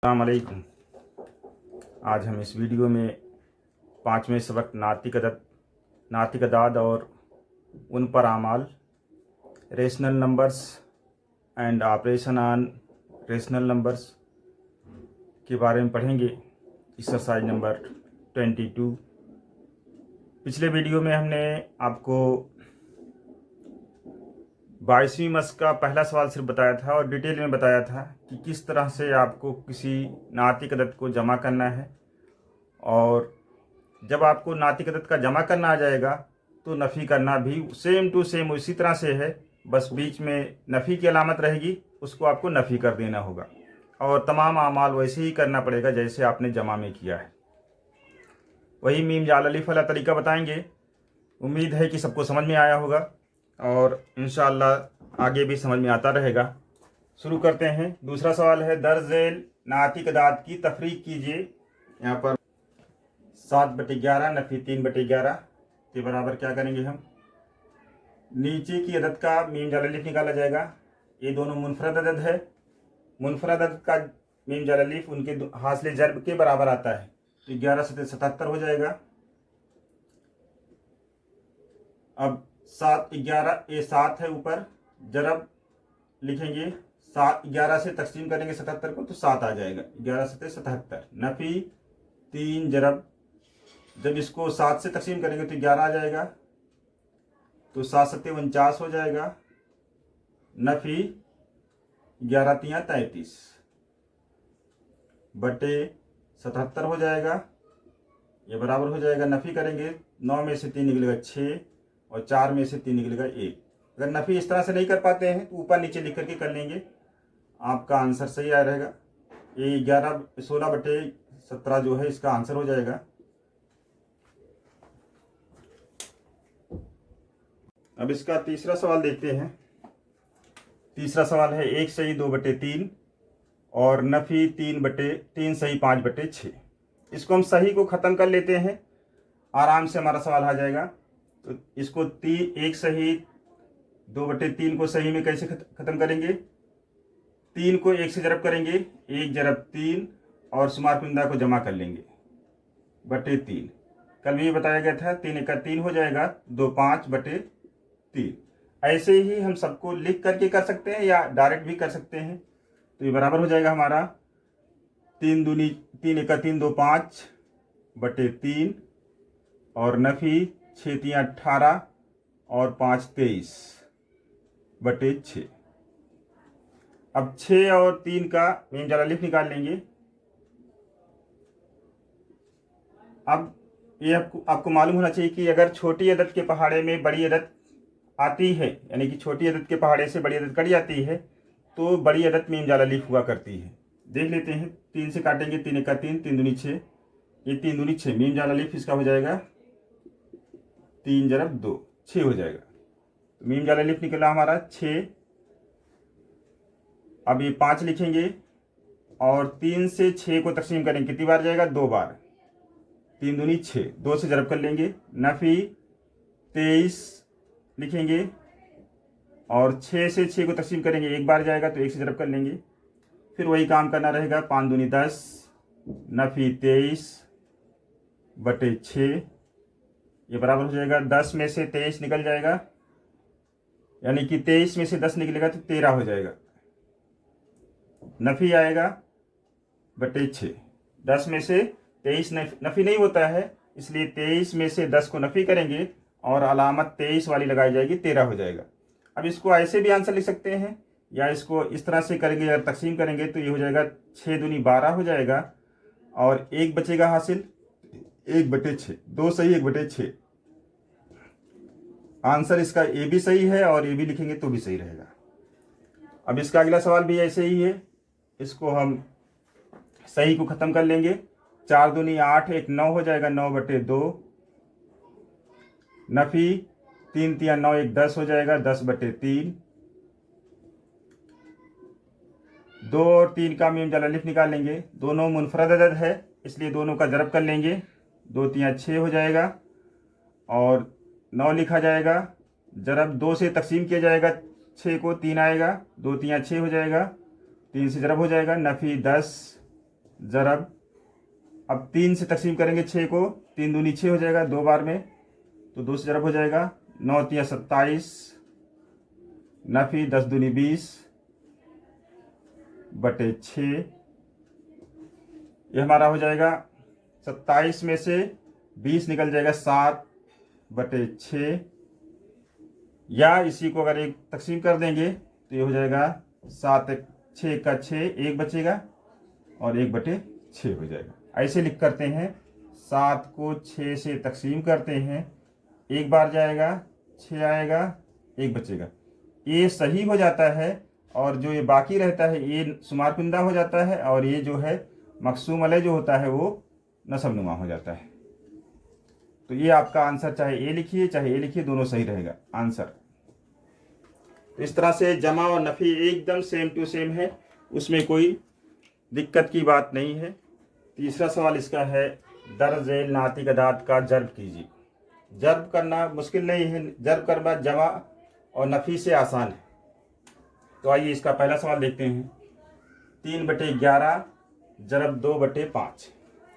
अस्सलाम वालेकुम। आज हम इस वीडियो में पाँचवें सबक नातिक अदाद और उन पर आमाल, rational numbers and operation on rational numbers के बारे में पढ़ेंगे। Exercise number 22। पिछले वीडियो में हमने आपको 22वीं मस्क का पहला सवाल सिर्फ बताया था और डिटेल में बताया था कि किस तरह से आपको किसी नातिक अदद को जमा करना है। और जब आपको नातिक अदद का जमा करना आ जाएगा तो नफ़ी करना भी सेम टू सेम उसी तरह से है, बस बीच में नफ़ी की अलामत रहेगी, उसको आपको नफ़ी कर देना होगा और तमाम आमाल वैसे ही करना पड़ेगा जैसे आपने जमा में किया है। वही मीम जाल अलिफ वाला तरीका बताएंगे। उम्मीद है कि सबको समझ में आया होगा और इंशाअल्लाह आगे भी समझ में आता रहेगा। शुरू करते हैं। दूसरा सवाल है, दर्ज झेल नातिक अदाद की तफरीक कीजिए। यहाँ पर 7/11 नफ़ी 3/11 के बराबर क्या करेंगे हम, नीचे की अदद का मीम जाल अलिफ निकाला जाएगा। ये दोनों मुनफरद अदद है। मुनफरद अदद का मीम जाल अलिफ उनके हासिल जर्ब के बराबर आता है, तो 11 से 77 हो जाएगा। अब 7/11 ये 7 है, ऊपर जरब लिखेंगे, 11 से तकसीम करेंगे 77 को तो 7 आ जाएगा। 11 से 77 नफ़ी 3 जरब, जब इसको 7 से तकसीम करेंगे तो 11 आ जाएगा, तो 7 7 49 हो जाएगा। नफ़ी 11 3 33 बटे 77 हो जाएगा। ये बराबर हो जाएगा, नफ़ी करेंगे 9 में से 3 निकलेगा 6 और 4 में से 3 निकलेगा 1। अगर नफ़ी इस तरह से नहीं कर पाते हैं तो ऊपर नीचे लिख करके कर लेंगे, आपका आंसर सही आ रहेगा। ये 16/17 जो है इसका आंसर हो जाएगा। अब इसका तीसरा सवाल देखते हैं। तीसरा सवाल है, 1 सही 2/3 और नफ़ी 3 सही 5/6। इसको हम सही को ख़त्म कर लेते हैं, आराम से हमारा सवाल आ जाएगा। तो इसको 1 सही 2/3 को सही में कैसे ख़त्म करेंगे, 3 को 1 से जरब करेंगे, 1 जरब 3 और शुमार कुंदा को जमा कर लेंगे /3। कल भी ये बताया गया था, 3 1 3 हो जाएगा, 2 5/3। ऐसे ही हम सबको लिख करके कर सकते हैं या डायरेक्ट भी कर सकते हैं। तो ये बराबर हो जाएगा हमारा 3 दूनी 3 1 3 2 5/3 और नफ़ी 6 3 18 और 5 23/6। अब 6 और 3 का मीम जाल अलिफ निकाल लेंगे। अब ये आपको मालूम होना चाहिए कि अगर छोटी अदद के पहाड़े में बड़ी अदद आती है, यानी कि छोटी अदद के पहाड़े से बड़ी अदद कट जाती है, तो बड़ी अदद मीम जाल अलिफ हुआ करती है। देख लेते हैं, 3 से काटेंगे, 3 1 3 3 दूनी 6, ये 3 दूनी 6, मीम जाल अलिफ इसका हो जाएगा 3 जरब 2 6 हो जाएगा। तो मीम जाल अलिफ निकला हमारा 6। अब ये 5 लिखेंगे और 3 से 6 को तकसीम करेंगे, कितनी बार जाएगा, 2 बार, 3 दूनी 6, 2 से जरब कर लेंगे। नफ़ी 23 लिखेंगे और 6 से 6 को तकसीम करेंगे, 1 बार जाएगा तो 1 से जरब कर लेंगे। फिर वही काम करना रहेगा, 5 दूनी 10, नफ़ी 23/6, ये बराबर हो जाएगा, 10 में से 23 निकल जाएगा, यानी कि 23 में से 10 निकलेगा तो 13 हो जाएगा। नफ़ी आएगा /6, 10 में से 23 नफ़ी नहीं होता है, इसलिए 23 में से 10 को नफ़ी करेंगे और अलामत 23 वाली लगाई जाएगी, 13 हो जाएगा। अब इसको ऐसे भी आंसर लिख सकते हैं या इसको इस तरह से करेंगे, अगर तकसीम करेंगे तो ये हो जाएगा 6 दूनी 12 हो जाएगा और 1 बचेगा हासिल, 1/6, 2 सही 1/6। आंसर इसका ए भी सही है और ए भी लिखेंगे तो भी सही रहेगा। अब इसका अगला सवाल भी ऐसे ही है, इसको हम सही को ख़त्म कर लेंगे। 4 दूनी 8, 1 9 हो जाएगा, 9/2। नफ़ी 3 3 9 1 10 हो जाएगा, 10/3। 2 और 3 का मीम जाल अलिफ निकाल लेंगे, दोनों मुनफरद अदद है इसलिए दोनों का जरब कर लेंगे, 2 3 6 हो जाएगा और 9 लिखा जाएगा, जरब 2 से तकसीम किया जाएगा, 6 को 3 आएगा, 2 3 6 हो जाएगा, 3 से जरब हो जाएगा। नफ़ी 10 जरब, अब 3 से तकसीम करेंगे 6 को, 3 दूनी 6 हो जाएगा 2 बार में, तो 2 से जरब हो जाएगा, 9 तिया 27, नफी 10 दूनी 20 बटे 6, ये हमारा हो जाएगा 27 में से 20 निकल जाएगा 7 बटे 6, या इसी को अगर एक तकसीम कर देंगे तो ये हो जाएगा 7 6 का 6, 1 बचेगा और 1 बटे 6 हो जाएगा। ऐसे लिख करते हैं, 7 को 6 से तकसीम करते हैं, एक बार जाएगा 6 आएगा, 1 बचेगा, ये सही हो जाता है, और जो ये बाकी रहता है ये शुमार कुंदा हो जाता है, और ये जो है मकसूम अलय जो होता है वो नसब नुमा हो जाता है। तो ये आपका आंसर, चाहे ए लिखिए चाहे ए लिखिए, दोनों सही रहेगा आंसर। तो इस तरह से जमा और नफ़ी एकदम सेम टू सेम है, उसमें कोई दिक्कत की बात नहीं है। तीसरा सवाल इसका है, दर्ज नातिक अदाद का जर्ब कीजिए। जर्ब करना मुश्किल नहीं है, जर्ब करना जमा और नफ़ी से आसान है। तो आइए इसका पहला सवाल देखते हैं। 3 बटे 11 जरब 2 बटे 5।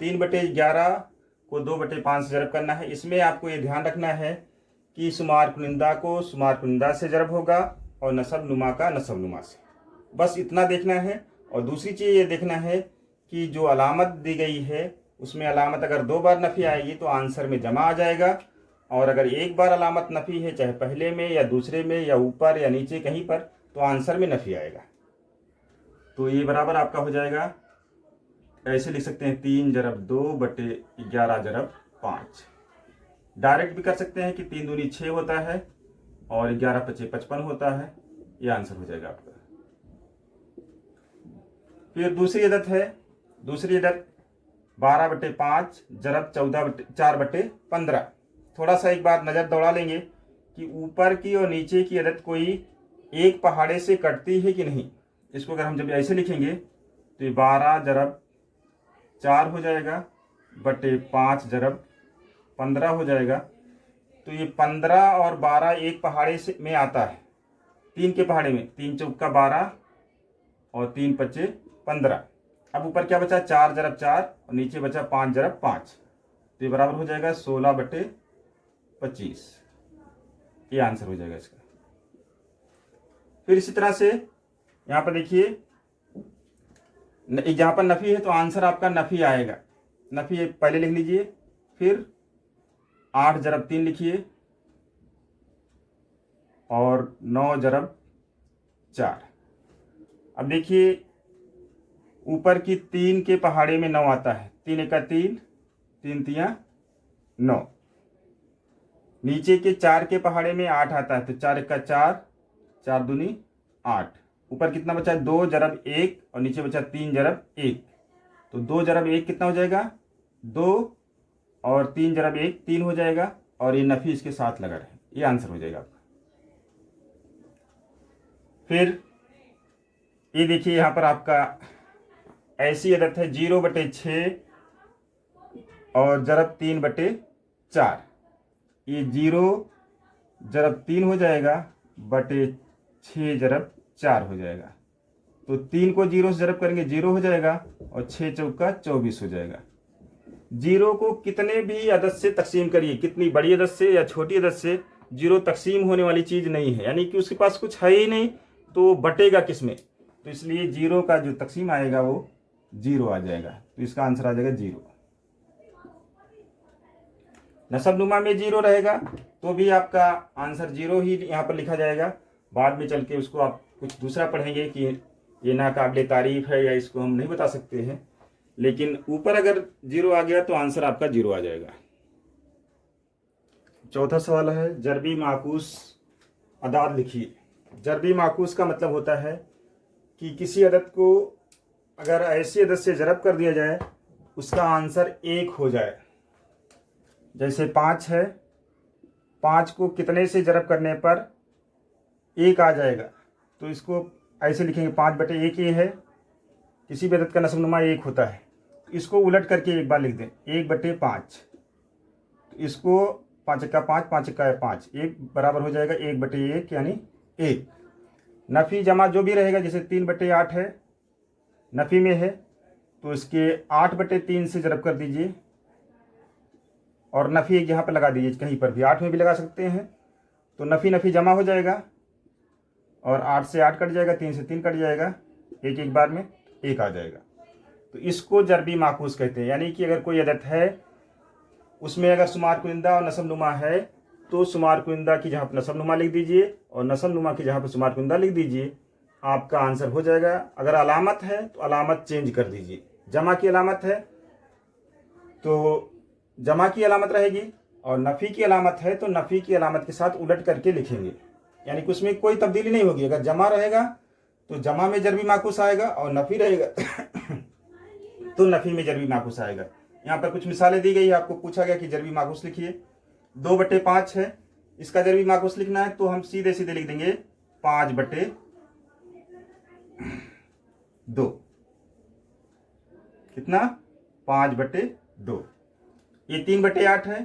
3 बटे 11 को 2 बटे 5 से जरब करना है। इसमें आपको ये ध्यान रखना है कि शुमार कुनिंदा को शुमार कुनिंदा से जरब होगा और नसब नुमा का नसब नुमा से, बस इतना देखना है। और दूसरी चीज़ ये देखना है कि जो अलामत दी गई है उसमें अलामत अगर 2 बार नफ़ी आएगी तो आंसर में जमा आ जाएगा, और अगर एक बार अलामत नफ़ी है, चाहे पहले में या दूसरे में या ऊपर या नीचे कहीं पर, तो आंसर में नफ़ी आएगा। तो ये बराबर आपका हो जाएगा, ऐसे लिख सकते हैं 3 जरब 2 बटे 11 जरब 5। डायरेक्ट भी कर सकते हैं कि 3 दूनी 6 होता है और 11 पचे 55 होता है, ये आंसर हो जाएगा आपका। फिर दूसरी अदद है, दूसरी अदद 12 बटे 5 जरब 4 बटे 15। थोड़ा सा एक बार नज़र दौड़ा लेंगे कि ऊपर की और नीचे की अदद कोई एक पहाड़े से कटती है कि नहीं। इसको अगर हम जब ऐसे लिखेंगे तो ये 12 जरब 4 हो जाएगा बटे 5 जरब 15 हो जाएगा। तो ये 15 और 12 एक पहाड़े से में आता है, 3 के पहाड़े में, 3 चौका 12 और 3 पच्चे 15। अब ऊपर क्या बचा, 4 जरब 4 और नीचे बचा 5 जरब 5, तो ये बराबर हो जाएगा 16 बटे 25। ये आंसर हो जाएगा इसका। फिर इसी तरह से यहाँ पर देखिए, जहाँ पर नफ़ी है तो आंसर आपका नफ़ी आएगा। नफ़ी पहले लिख लीजिए, फिर 8 जरब 3 लिखिए और 9 जरब 4। अब देखिए ऊपर की 3 के पहाड़े में 9 आता है, 3 एका 3, 3 तिया 9। नीचे के 4 के पहाड़े में 8 आता है, तो 4 एका 4, 4 दूनी 8। ऊपर कितना बचा, 2 जरब 1 और नीचे बचा 3 जरब 1, तो 2 जरब 1 कितना हो जाएगा, 2 और 3 जरब 1 3 हो जाएगा, और ये नफ़ी इसके साथ लगा रहे, ये आंसर हो जाएगा आपका। फिर ये देखिए यहाँ पर आपका ऐसी अदद है 0 बटे 6 और जरब 3 बटे 4। ये 0 जरब 3 हो जाएगा बटे 6 जरब 4 हो जाएगा। तो 3 को 0 से जरब करेंगे 0 हो जाएगा, और 6 चौका 24 हो जाएगा। 0 को कितने भी अदद से तकसीम करिए, कितनी बड़ी अदद से या छोटी अदद से, 0 तकसीम होने वाली चीज़ नहीं है, यानी कि उसके पास कुछ है ही नहीं, तो बटेगा किस में। तो इसलिए 0 का जो तकसीम आएगा वो 0 आ जाएगा, तो इसका आंसर आ जाएगा 0। नसब नुमा में 0 रहेगा तो भी आपका आंसर 0 ही यहाँ पर लिखा जाएगा। बाद में चल के उसको आप कुछ दूसरा पढ़ेंगे कि ये नाकाबिले तारीफ है या इसको हम नहीं बता सकते हैं, लेकिन ऊपर अगर 0 आ गया तो आंसर आपका 0 आ जाएगा। चौथा सवाल है, जरबी माकूस अदाद लिखिए। जरबी माकूस का मतलब होता है कि किसी अदद को अगर ऐसी अदद से जरब कर दिया जाए उसका आंसर 1 हो जाए। जैसे 5 है, 5 को कितने से जरब करने पर 1 आ जाएगा, तो इसको ऐसे लिखेंगे 5 बटे 1 ये है, किसी भी अदद का नस्ब नुमा 1 होता है, तो इसको उलट करके एक बार लिख दें 1 बटे 5, तो इसको 5 का 5, 5 का 5, 1 बराबर हो जाएगा 1 बटे 1 यानी 1। नफ़ी जमा जो भी रहेगा, जैसे 3 बटे 8 है नफ़ी में है, तो इसके 8/3 से ज़रब कर दीजिए और नफ़ी एक यहाँ पर लगा दीजिए, कहीं पर भी 8 में भी लगा सकते हैं। तो नफ़ी नफ़ी जमा हो जाएगा और 8 से 8 कट जाएगा, 3 से 3 कट जाएगा, एक एक बार में 1 आ जाएगा। तो इसको ज़रबी माकूस कहते हैं। यानी कि अगर कोई अदद है उसमें अगर शुमार कुनिंदा और नसब नुमा है तो शुमार कुनिंदा की जहाँ पर नसब नुमा लिख दीजिए और नसब नुमा की जहाँ पर शुमार कुनिंदा लिख दीजिए, आपका आंसर हो जाएगा। अगर अलामत है तो अलामत चेंज कर दीजिए। जमा की अलामत है तो जमा की अलामत रहेगी और नफ़ी की अलामत है तो नफ़ी की अलामत के साथ उलट करके लिखेंगे, यानी कि उसमें कोई तब्दीली नहीं होगी। अगर जमा रहेगा तो जमा में ज़रबी माकूस आएगा और नफ़ी रहेगा तो नफ़ी में ज़रबी माकूस आएगा। यहाँ पर कुछ मिसालें दी गई है, आपको पूछा गया कि ज़रबी माकूस लिखिए। 2/5 है, इसका ज़रबी माकूस लिखना है तो हम सीधे सीधे लिख देंगे 5/2। कितना? 5/2। ये 3/8 है,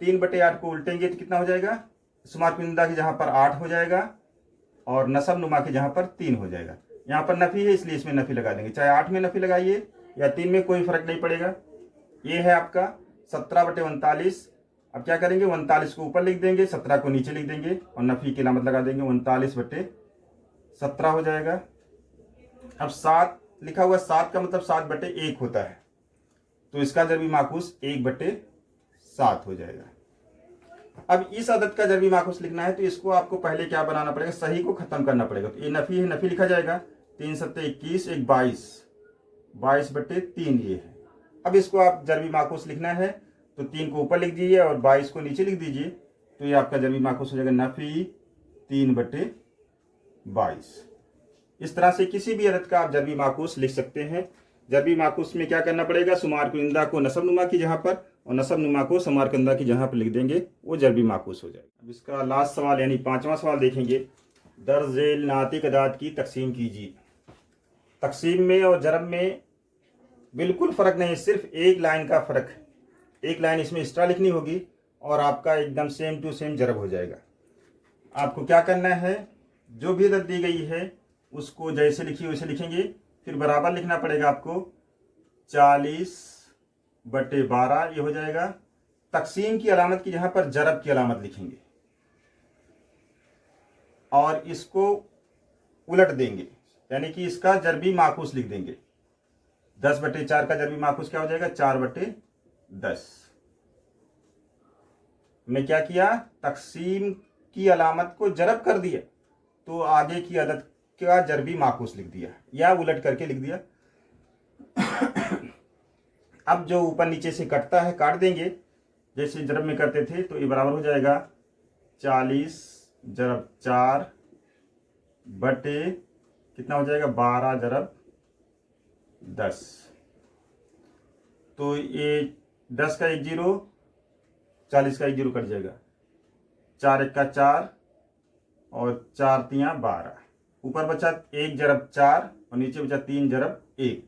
3/8 को उल्टेंगे तो कितना हो जाएगा? शुमार कुनिंदा की जहाँ पर 8 हो जाएगा और नसब नुमा की जहाँ पर 3 हो जाएगा। यहाँ पर नफ़ी है इसलिए इसमें नफ़ी लगा देंगे, चाहे 8 में नफ़ी लगाइए या 3 में, कोई फ़र्क नहीं पड़ेगा। ये है आपका 17/39। अब क्या करेंगे? 39 को ऊपर लिख देंगे, 17 को नीचे लिख देंगे और नफ़ी की अलामत लगा देंगे, 39/17 हो जाएगा। अब 7 लिखा हुआ, 7 का मतलब 7/1 होता है, तो इसका ज़रबी माकूस 1/7 हो जाएगा। अब इस अदद का ज़रबी माकूस लिखना है तो इसको आपको पहले क्या बनाना पड़ेगा? सही को ख़त्म करना पड़ेगा। तो ये नफ़ी है, नफ़ी लिखा जाएगा, 3 7 21, 1 22, 22/3 ये है। अब इसको आप ज़रबी माकूस लिखना है तो 3 को ऊपर लिख दीजिए और 22 को नीचे लिख दीजिए, तो ये आपका ज़रबी माकूस हो जाएगा नफ़ी 3/22। इस तरह से किसी भी अदद का आप ज़रबी माकूस लिख सकते हैं। ज़रबी माकूस में क्या करना पड़ेगा? शुमार कुनिंदा को नसब नुमा की जहाँ पर और नसब नुमा को शुमार कुनिंदा की जहाँ पर लिख देंगे, वो ज़रबी माकूस हो जाएगा। अब इसका लास्ट सवाल यानी 5वां सवाल देखेंगे। दर्ज झेल नातिक अदाद की तकसीम कीजिए। तकसीम में और ज़रब में बिल्कुल फ़र्क नहीं है, सिर्फ एक लाइन का फ़र्क है। एक लाइन इसमें एक्स्ट्रा लिखनी होगी और आपका एकदम सेम टू सेम ज़रब हो जाएगा। आपको क्या करना है? जो भी अदद दी गई है उसको जैसे लिखी वैसे लिखेंगे, फिर बराबर लिखना पड़ेगा आपको। 40/12 ये हो जाएगा। तकसीम की अलामत की जहाँ पर ज़रब की अलामत लिखेंगे और इसको उलट देंगे, यानी कि इसका ज़रबी माकूस लिख देंगे। 10/4 का ज़रबी माकूस क्या हो जाएगा? 4/10। हमने क्या किया? तकसीम की अलामत को ज़रब कर दिया तो आगे की अदद का ज़रबी माकूस लिख दिया या उलट करके लिख दिया। अब जो ऊपर नीचे से कटता है काट देंगे, जैसे ज़रब में करते थे, तो ये बराबर हो जाएगा 40/4 बटे कितना हो जाएगा? 12/10। तो ये 10 का 1 0, 40 का 1 0 कट जाएगा, 4 1 का 4 और 4 3 12। ऊपर बचा 1/4 और नीचे बचा 3/1,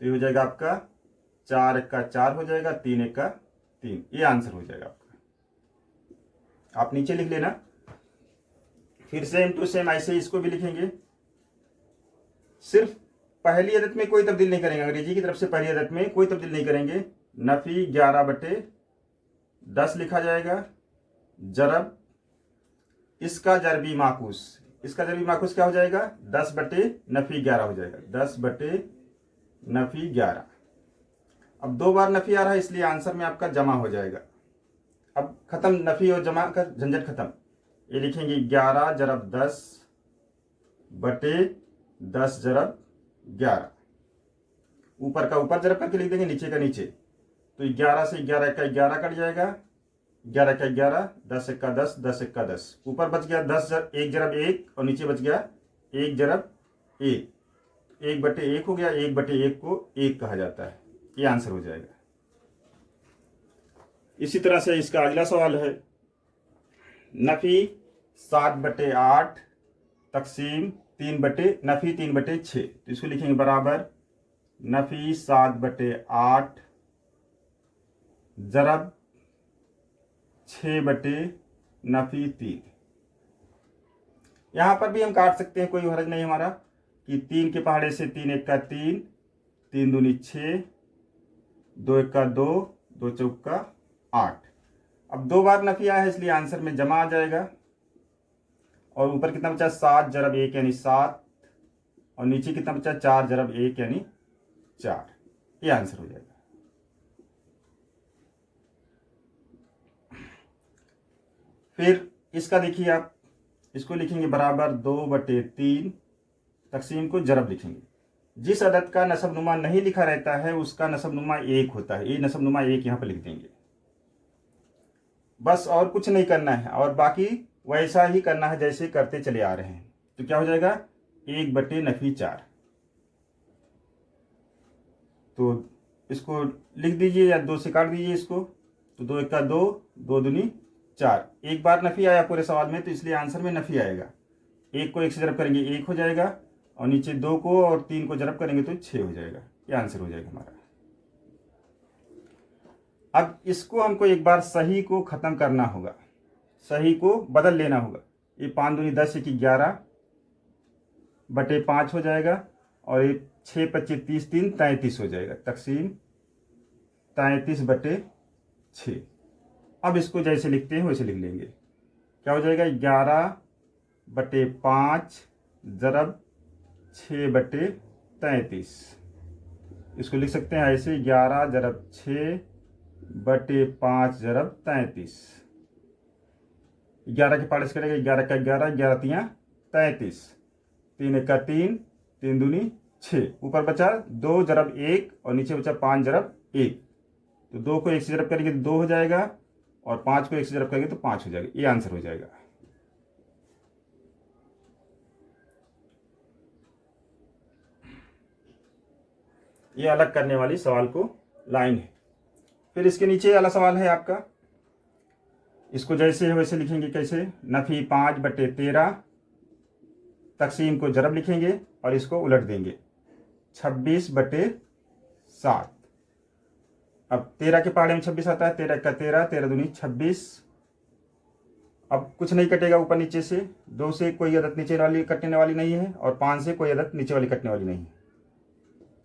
तो ये हो जाएगा आपका 4 1 का 4 हो जाएगा, 3 1 का 3। ये आंसर हो जाएगा आपका। आप नीचे लिख लेना। फिर सेम टू सेम ऐसे इसको भी लिखेंगे, सिर्फ पहली अदद में कोई तब्दील नहीं करेंगे। अंग्रेजी की तरफ से पहली अदद में कोई तब्दील नहीं करेंगे। नफ़ी 11/10 लिखा जाएगा। ज़रब इसका ज़रबी माकूस, इसका ज़रबी माकूस क्या हो जाएगा? 10/11 हो जाएगा, 10/11। अब 2 बार नफ़ी आ रहा है इसलिए आंसर में आपका जमा हो जाएगा। अब ख़त्म, नफ़ी और जमा का झंझट ख़त्म। ये लिखेंगे 11/10/10 ऊपर का ऊपर ज़रब करके लिख देंगे, नीचे का नीचे। तो 11 से 11 का 11 कट जाएगा, 11 का 11, 10 1 का 10, 10 1 का 10। ऊपर बच गया 10 1 ज़रब 1 और नीचे बच गया 1 ज़रब 1, 1/1 हो गया। 1/1 को 1 कहा जाता है। ये आंसर हो जाएगा। इसी तरह से इसका अगला सवाल है। नफ़ी 7/8 तकसीम नफ़ी 3/6, तो इसको लिखेंगे बराबर नफ़ी 7/8 ज़रब 6/नफ़ी 3। यहाँ पर भी हम काट सकते हैं, कोई हर्ज नहीं हमारा, कि 3 के पहाड़े से 3 1 का 3 3 दूनी 6, 2 एका 2, 2 चौका 8। अब 2 बार नफी आया है इसलिए आंसर में जमा आ जाएगा। और ऊपर कितना बचा 7 जरब 1 यानी 7, और नीचे कितना बचा 4 जरब 1 यानी 4। ये आंसर हो जाएगा। फिर इसका देखिए आप, इसको लिखेंगे बराबर 2/3, तकसीम को जरब लिखेंगे। जिस अदद का नसबनुमा नहीं लिखा रहता है उसका नसबनुमा 1 होता है। ये नसबनुमा 1 यहाँ पर लिख देंगे, बस और कुछ नहीं करना है, और बाकी वैसा ही करना है जैसे करते चले आ रहे हैं। तो क्या हो जाएगा 1/4। तो इसको लिख दीजिए या 2 से काट दीजिए इसको। तो 2 एका 2, 2 दूनी 4। एक बार नफी आया पूरे सवाल में तो इसलिए आंसर में नफी आएगा। 1 को 1 से जरब करेंगे 1 हो जाएगा, और नीचे 2 को और 3 को जरब करेंगे तो 6 हो जाएगा। ये आंसर हो जाएगा हमारा। अब इसको हमको एक बार सही को ख़त्म करना होगा, सही को बदल लेना होगा। ये 5 दूनी 10 1 11/5 हो जाएगा, और ये 6 25 30 3 33 हो जाएगा। तकसीम 33/6। अब इसको जैसे लिखते हैं वैसे लिख लेंगे। क्या हो जाएगा 11/5 जरब 6/33। इसको लिख सकते हैं ऐसे 11 जरब 6/5 जरब 33। 11 के पार्ट करेगा 11 का 11, 11 तियाँ 33, 3 एका 3, 3 दूनी 6। ऊपर बचा 2 जरब 1 और नीचे बचा 5 जरब 1। तो 2 को 1 से जरब करेंगे तो 2 हो जाएगा, और 5 को 1 से जरब करेंगे तो 5 हो जाएगा। ये आंसर हो जाएगा। ये अलग करने वाली सवाल को लाइन है। फिर इसके नीचे वाला सवाल है आपका, इसको जैसे है वैसे लिखेंगे। कैसे? नफी 5/13, तकसीम को जरब लिखेंगे और इसको उलट देंगे 26/7। अब 13 के पहाड़े में 26 आता है, 13 का 13, 13 दूनी 26। अब कुछ नहीं कटेगा ऊपर नीचे से, 2 से कोई अदद नीचे वाली कटने वाली नहीं है, और 5 से कोई अदद नीचे वाली कटने वाली नहीं है।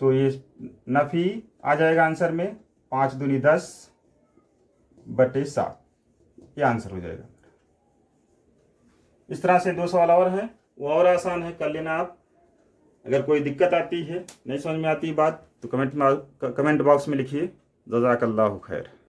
तो ये नफी आ जाएगा आंसर में 5 दूनी 10/7। ये आंसर हो जाएगा। इस तरह से 2 सवाल और हैं, वो और आसान है, कर लेना आप। अगर कोई दिक्कत आती है, नहीं समझ में आती बात, तो कमेंट बॉक्स में लिखिए। जज़ाकल्लाहु खैर।